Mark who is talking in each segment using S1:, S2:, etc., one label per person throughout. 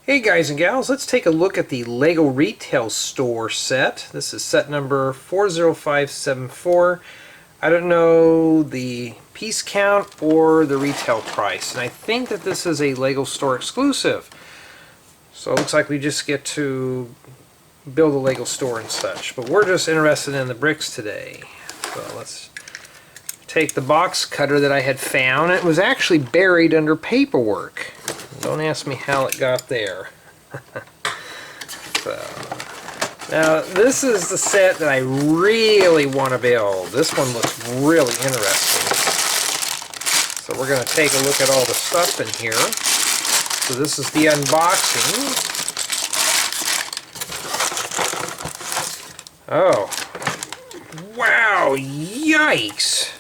S1: Hey guys and gals, let's take a look at the Lego Retail Store set. This is set number 40574. I don't know the piece count or the retail price, and I think that this is a Lego Store exclusive. So it looks like we just get to build a Lego store and such, but we're just interested in the bricks today. So let's take the box cutter that I had found. It was actually buried under paperwork. Don't ask me how it got there. So, now this is the set that I really want to build. This one looks really interesting. So we're going to take a look at all the stuff in here. So this is the unboxing. Oh. Wow, yikes.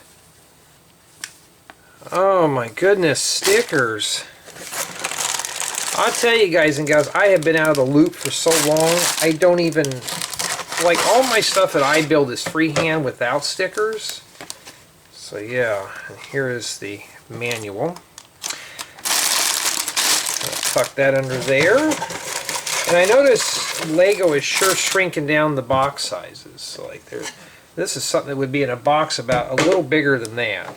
S1: Oh my goodness, stickers. I'll tell you guys and gals, I have been out of the loop for so long, I don't even, like, all my stuff that I build is freehand without stickers. So yeah, and here is the manual. I'll tuck that under there. And I notice Lego is sure shrinking down the box sizes. So like this is something that would be in a box about a little bigger than that.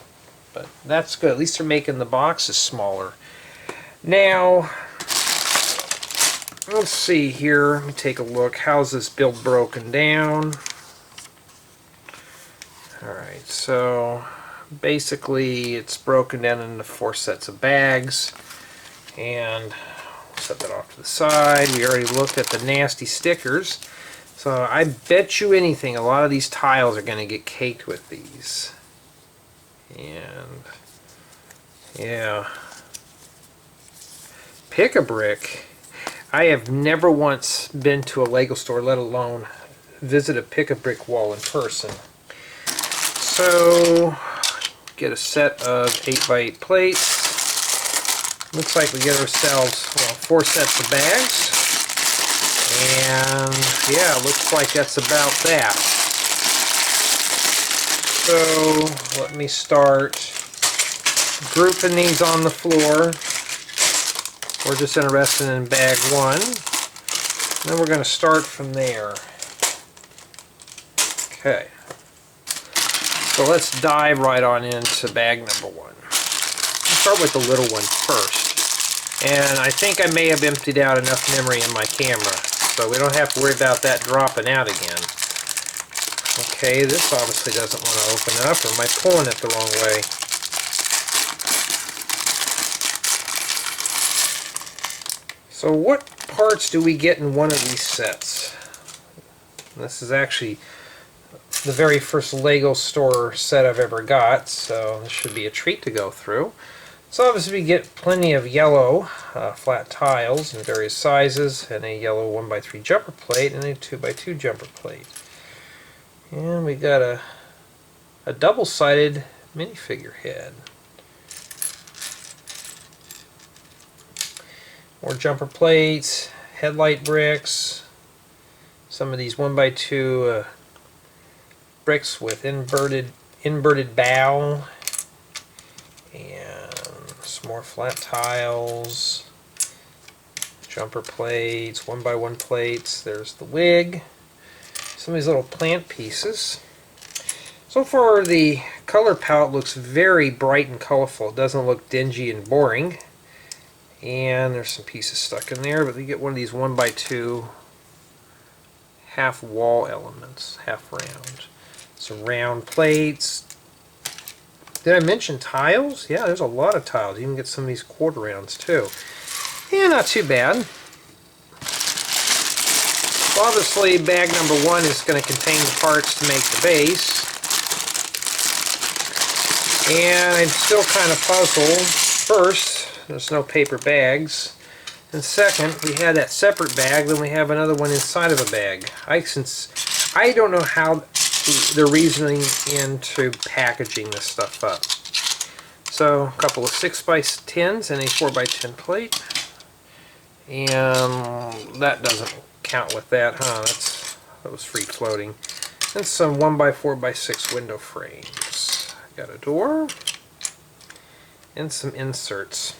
S1: But that's good, at least they're making the boxes smaller. Now, let's see here. Let me take a look. How's this build broken down? Alright, so basically it's broken down into 4 sets of bags. And we'll set that off to the side. We already looked at the nasty stickers. So I bet you anything, a lot of these tiles are going to get caked with these. And yeah. Pick a brick. I have never once been to a Lego store, let alone visit a pick-a-brick wall in person. So, get a set of 8x8 plates. Looks like we get ourselves, well, 4 sets of bags. And yeah, looks like that's about that. So, let me start grouping these on the floor. We're just interested in bag 1. And then we're going to start from there. Okay. So let's dive right on into bag number 1. Let's start with the little one first. And I think I may have emptied out enough memory in my camera, so we don't have to worry about that dropping out again. Okay, this obviously doesn't want to open up, or am I pulling it the wrong way? So what parts do we get in one of these sets? This is actually the very first Lego store set I've ever got, so this should be a treat to go through. So obviously we get plenty of yellow flat tiles in various sizes, and a yellow 1x3 jumper plate, and a 2x2 jumper plate. And we got a double-sided minifigure head. More jumper plates, headlight bricks, some of these 1x2 bricks with inverted bow, and some more flat tiles, jumper plates, 1x1 plates. There's the wig, some of these little plant pieces. So far the color palette looks very bright and colorful. It doesn't look dingy and boring. And there's some pieces stuck in there, but we get one of these 1x2 half wall elements, half round. Some round plates. Did I mention tiles? Yeah, there's a lot of tiles. You can get some of these quarter rounds too. Yeah, not too bad. So obviously bag number 1 is going to contain the parts to make the base. And I'm still kind of puzzled. First, there's no paper bags. And second, we had that separate bag, then we have another one inside of a bag. I don't know how they're reasoning into packaging this stuff up. So, a couple of 6x10s and a 4x10 plate. And that doesn't count with that, huh? That was free floating. And some 1x4x6 window frames. Got a door. And some inserts.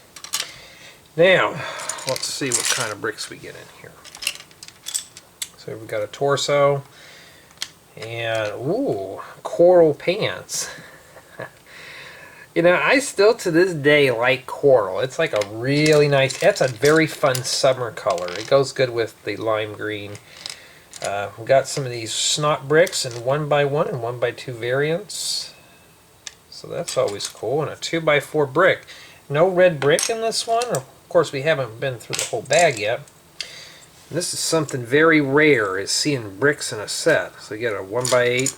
S1: Now, let's see what kind of bricks we get in here. So we've got a torso, and ooh, coral pants. You know, I still to this day like coral. It's like a really nice, that's a very fun summer color. It goes good with the lime green. We've got some of these snot bricks in 1x1 and 1x2 variants. So that's always cool. And a 2x4 brick. No red brick in this one. Of course, we haven't been through the whole bag yet. And this is something very rare, is seeing bricks in a set. So you get a 1x8,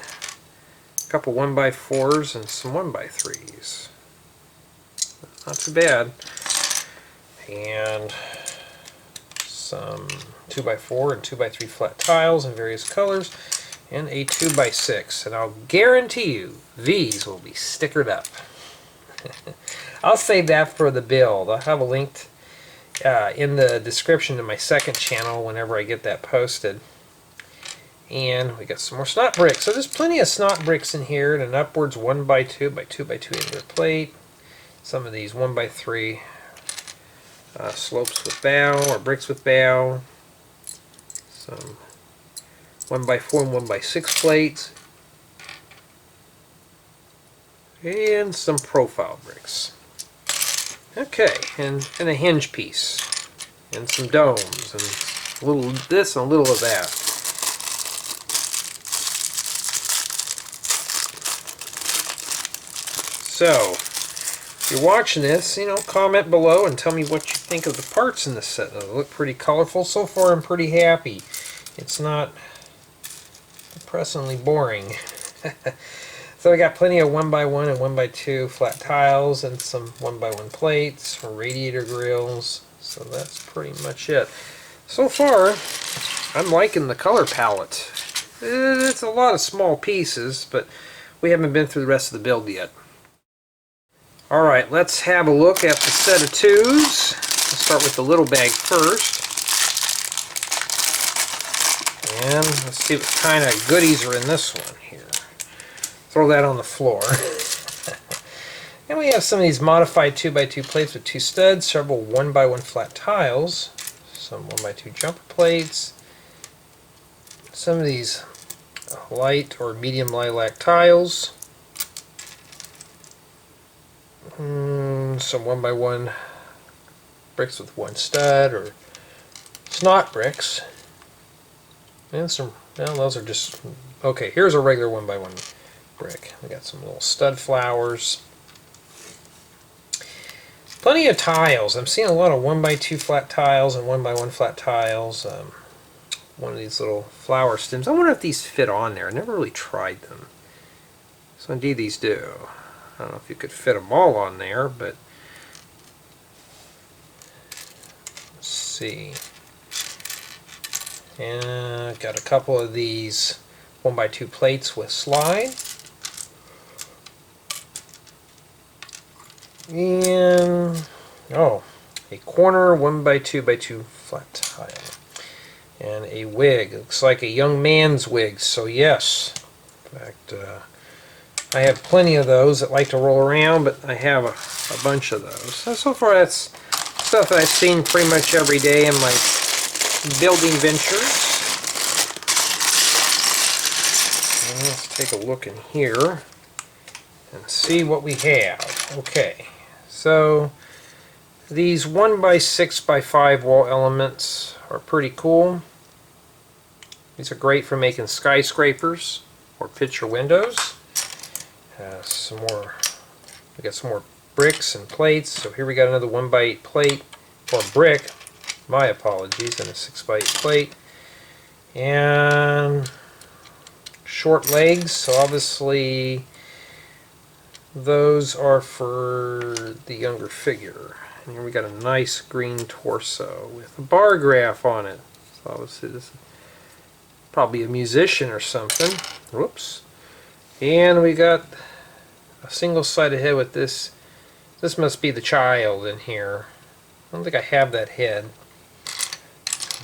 S1: a couple 1x4s, and some 1x3s. Not too bad. And some 2x4 and 2x3 flat tiles in various colors, and a 2x6. And I'll guarantee you, these will be stickered up. I'll save that for the build. I'll have a link in the description to my second channel whenever I get that posted. And we got some more snot bricks. So there's plenty of snot bricks in here, and an upwards 1x2 by 2x2 indoor plate. Some of these 1x3 slopes with bow, or bricks with bow. Some 1x4 and 1x6 plates. And some profile bricks. Okay, and a hinge piece. And some domes, and a little of this and a little of that. So, if you're watching this, you know, comment below and tell me what you think of the parts in this set. They look pretty colorful. So far, I'm pretty happy. It's not depressingly boring. So I got plenty of 1x1 and 1x2 flat tiles and some 1x1 plates for radiator grills. So that's pretty much it. So far, I'm liking the color palette. It's a lot of small pieces, but we haven't been through the rest of the build yet. Alright, let's have a look at the set of twos. Let's start with the little bag first. And let's see what kind of goodies are in this one here. Throw that on the floor. And we have some of these modified 2x2 plates with 2 studs, several 1x1 flat tiles, some 1x2 jumper plates, some of these light or medium lilac tiles, some 1x1 bricks with 1 stud or snot bricks, and some, well, those are just, okay, here's a regular 1x1 brick. We got some little stud flowers. Plenty of tiles. I'm seeing a lot of 1x2 flat tiles and 1x1 flat tiles. One of these little flower stems. I wonder if these fit on there. I never really tried them. So indeed these do. I don't know if you could fit them all on there, but let's see. And I've got a couple of these 1x2 plates with slide. And oh, a corner 1x2x2 flat tile, and a wig. Looks like a young man's wig. So yes, in fact, I have plenty of those that like to roll around, but I have a bunch of those. So far, that's stuff that I've seen pretty much every day in my building ventures. And let's take a look in here and see what we have. Okay. So these 1x6x5 wall elements are pretty cool. These are great for making skyscrapers or picture windows. Some more. We got some more bricks and plates. So here we got another 1x8 plate or brick. My apologies, and a 6x8 plate. And short legs. So obviously, those are for the younger figure. And here we got a nice green torso with a bar graph on it. So obviously this is probably a musician or something. Whoops. And we got a single-sided head with this. This must be the child in here. I don't think I have that head.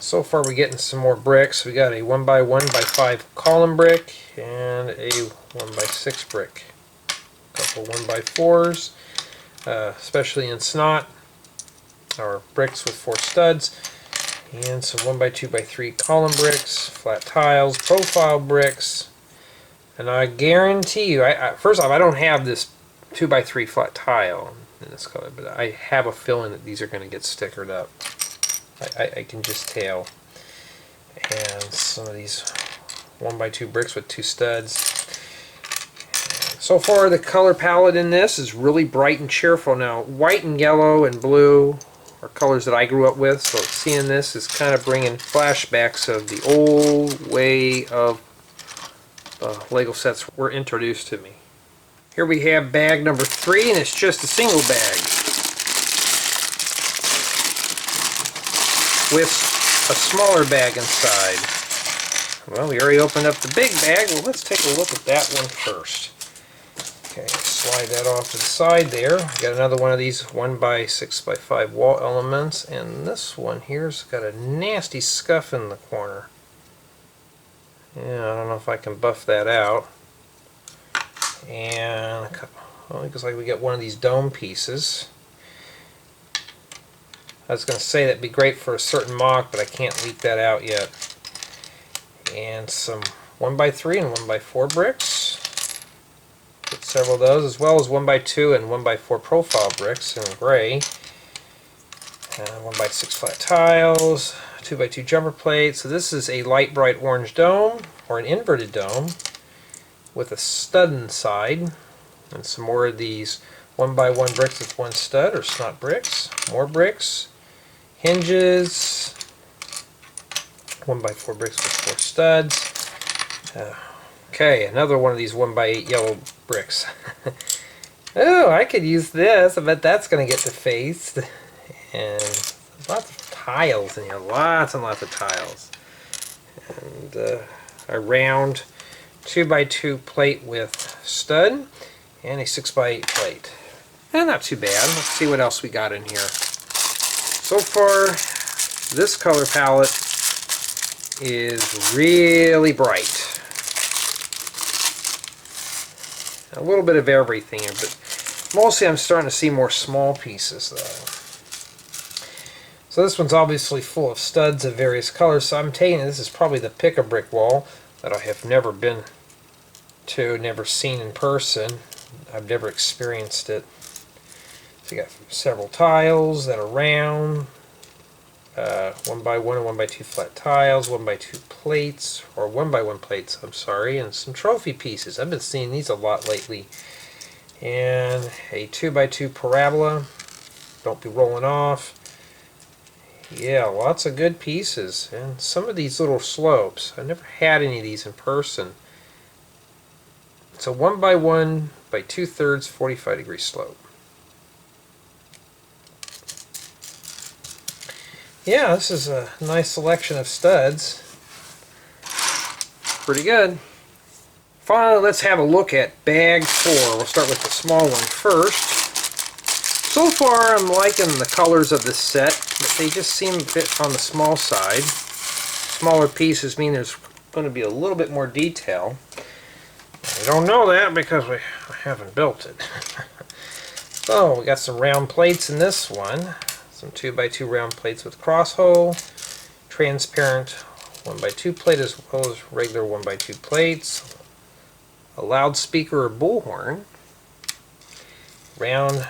S1: So far we're getting some more bricks. We got a 1x1x5 column brick and a 1x6 brick. Couple 1x4s, especially in snot. or bricks with 4 studs, and some 1x2x3 column bricks, flat tiles, profile bricks. And I guarantee you, first off, I don't have this 2x3 flat tile in this color, but I have a feeling that these are going to get stickered up. I can just tell. And some of these 1x2 bricks with 2 studs. So far, the color palette in this is really bright and cheerful. Now, white and yellow and blue are colors that I grew up with, so seeing this is kind of bringing flashbacks of the old way of Lego sets were introduced to me. Here we have bag number 3, and it's just a single bag with a smaller bag inside. Well, we already opened up the big bag. Well, let's take a look at that one first. Okay, slide that off to the side there. Got another one of these 1x6x5 wall elements, and this one here's got a nasty scuff in the corner. Yeah, I don't know if I can buff that out. And well, it looks like we got one of these dome pieces. I was going to say that'd be great for a certain mock, but I can't leak that out yet. And some 1x3 and 1x4 bricks. Get several of those, as well as 1x2 and 1x4 profile bricks in gray. 1x6 flat tiles, 2x2 jumper plates. So this is a light bright orange dome, or an inverted dome, with a stud inside. And some more of these 1x1 bricks with 1 stud, or snot bricks. More bricks. Hinges. 1x4 bricks with 4 studs. Okay, another one of these 1x8 yellow bricks. Oh, I could use this. I bet that's going to get defaced. And lots of tiles in here. Lots and lots of tiles. And a round 2x2 plate with stud. And a 6x8 plate. And not too bad. Let's see what else we got in here. So far, this color palette is really bright. A little bit of everything, but mostly I'm starting to see more small pieces though. So this one's obviously full of studs of various colors, so I'm taking this is probably the pick-a-brick wall that I have never been to, never seen in person. I've never experienced it. So you got several tiles that are round, 1x1 and 1x2 flat tiles, 1x2 plates, or 1x1 plates, I'm sorry, and some trophy pieces. I've been seeing these a lot lately. And a 2x2 parabola. Don't be rolling off. Yeah, lots of good pieces. And some of these little slopes. I've never had any of these in person. It's a 1x1 by 2/3 45-degree slope. Yeah, this is a nice selection of studs. Pretty good. Finally, let's have a look at bag 4. We'll start with the small one first. So far, I'm liking the colors of this set, but they just seem a bit on the small side. Smaller pieces mean there's going to be a little bit more detail. We don't know that because I haven't built it. So, we got some round plates in this one. Some 2x2 round plates with cross hole, transparent 1x2 plate as well as regular 1x2 plates, a loudspeaker or bullhorn, round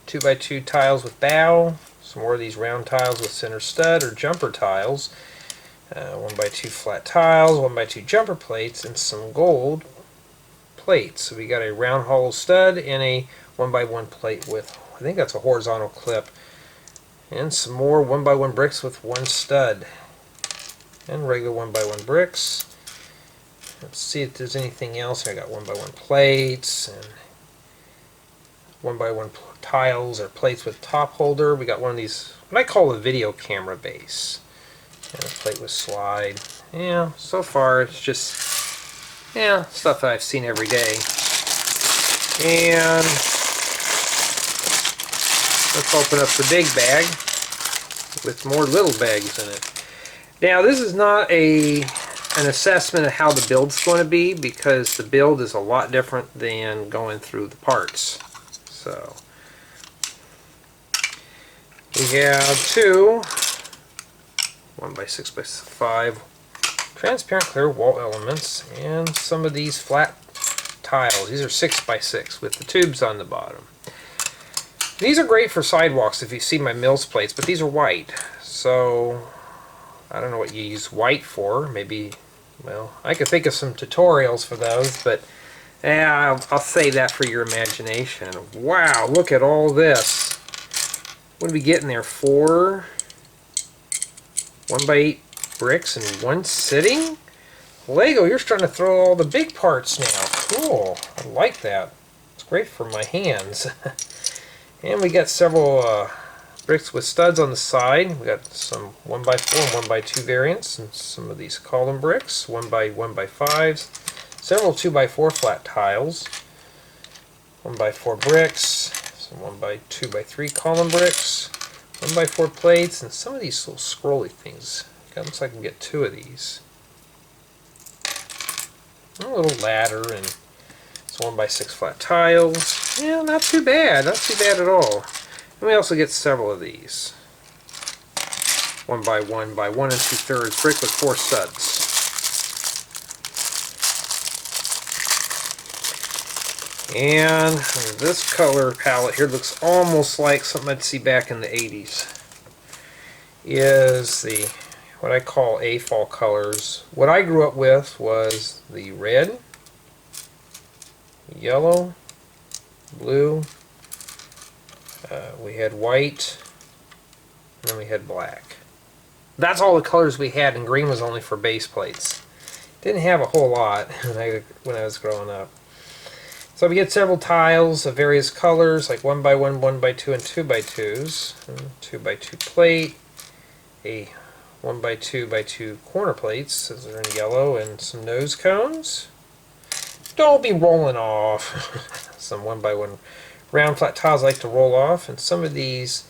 S1: 2x2 tiles with bow, some more of these round tiles with center stud or jumper tiles, 1x2 flat tiles, 1x2 jumper plates, and some gold plates. So we got a round hollow stud and a 1x1 plate with, I think that's a horizontal clip. And some more 1x1 bricks with 1 stud. And regular 1x1 bricks. Let's see if there's anything else. I got 1x1 plates and 1x1 tiles or plates with top holder. We got one of these, what I call a video camera base. And a plate with slide. Yeah, so far it's just, yeah, stuff that I've seen every day. And let's open up the big bag with more little bags in it. Now this is not an assessment of how the build's going to be, because the build is a lot different than going through the parts. So We have two 1x6x5 transparent clear wall elements and some of these flat tiles. These are 6x6 with the tubes on the bottom. These are great for sidewalks if you see my Mills plates, but these are white. So I don't know what you use white for. Maybe, well, I could think of some tutorials for those, but yeah, I'll save that for your imagination. Wow, look at all this. What are we getting there? 4 1x8 bricks in one sitting? Lego, you're starting to throw all the big parts now. Cool. I like that. It's great for my hands. And we got several bricks with studs on the side. We got some 1x4 and 1x2 variants, and some of these column bricks, 1x1x5s, several 2x4 flat tiles, 1x4 bricks, some 1x2x3 column bricks, 1x4 plates, and some of these little scrolly things. It looks like I can get 2 of these. A little ladder and some 1x6 flat tiles. Yeah, not too bad. Not too bad at all. And we also get several of these. 1x1 by 1 2/3 brick with 4 studs. And this color palette here looks almost like something I'd see back in the 80s. Is the what I call AFOL colors. What I grew up with was the red, yellow, blue, we had white, and then we had black. That's all the colors we had, and green was only for base plates. Didn't have a whole lot when I was growing up. So we get several tiles of various colors, like 1x1, 1x2, and 2x2s. 2x2 plate, a 1x2x2 corner plates, as they're in yellow, and some nose cones. Don't be rolling off. Some 1x1 round flat tiles I like to roll off, and some of these,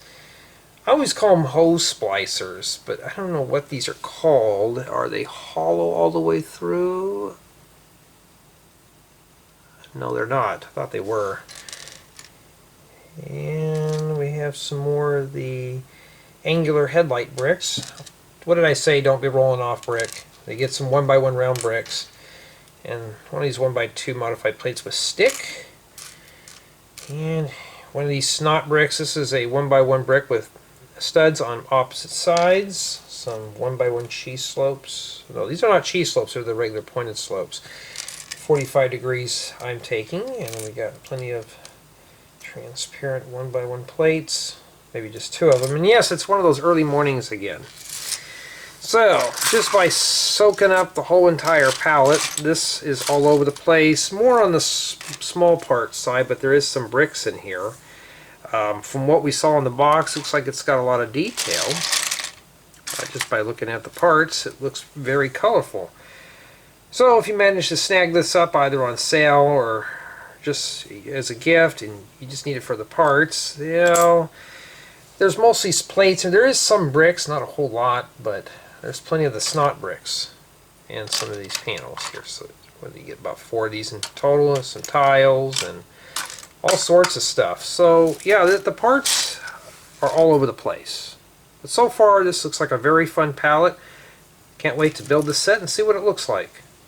S1: I always call them hose splicers, but I don't know what these are called. Are they hollow all the way through? No, they're not. I thought they were. And we have some more of the angular headlight bricks. What did I say? Don't be rolling off brick. They get some 1x1 round bricks. And one of these 1x2 modified plates with stick. And one of these snot bricks. This is a 1x1 brick with studs on opposite sides. Some 1x1 cheese slopes. No, these are not cheese slopes. They're the regular pointed slopes. 45 degrees I'm taking. And we got plenty of transparent 1x1 plates. Maybe just 2 of them. And yes, it's one of those early mornings again. So, just by soaking up the whole entire palette, this is all over the place. More on the small part side, but there is some bricks in here. From what we saw in the box, looks like it's got a lot of detail. Just by looking at the parts, it looks very colorful. So if you manage to snag this up either on sale or just as a gift and you just need it for the parts, you know, there's mostly plates, and there is some bricks, not a whole lot, but there's plenty of the snot bricks and some of these panels here. So what do you get? About 4 of these in total, and some tiles and all sorts of stuff. So yeah, the parts are all over the place. But so far this looks like a very fun palette. Can't wait to build this set and see what it looks like.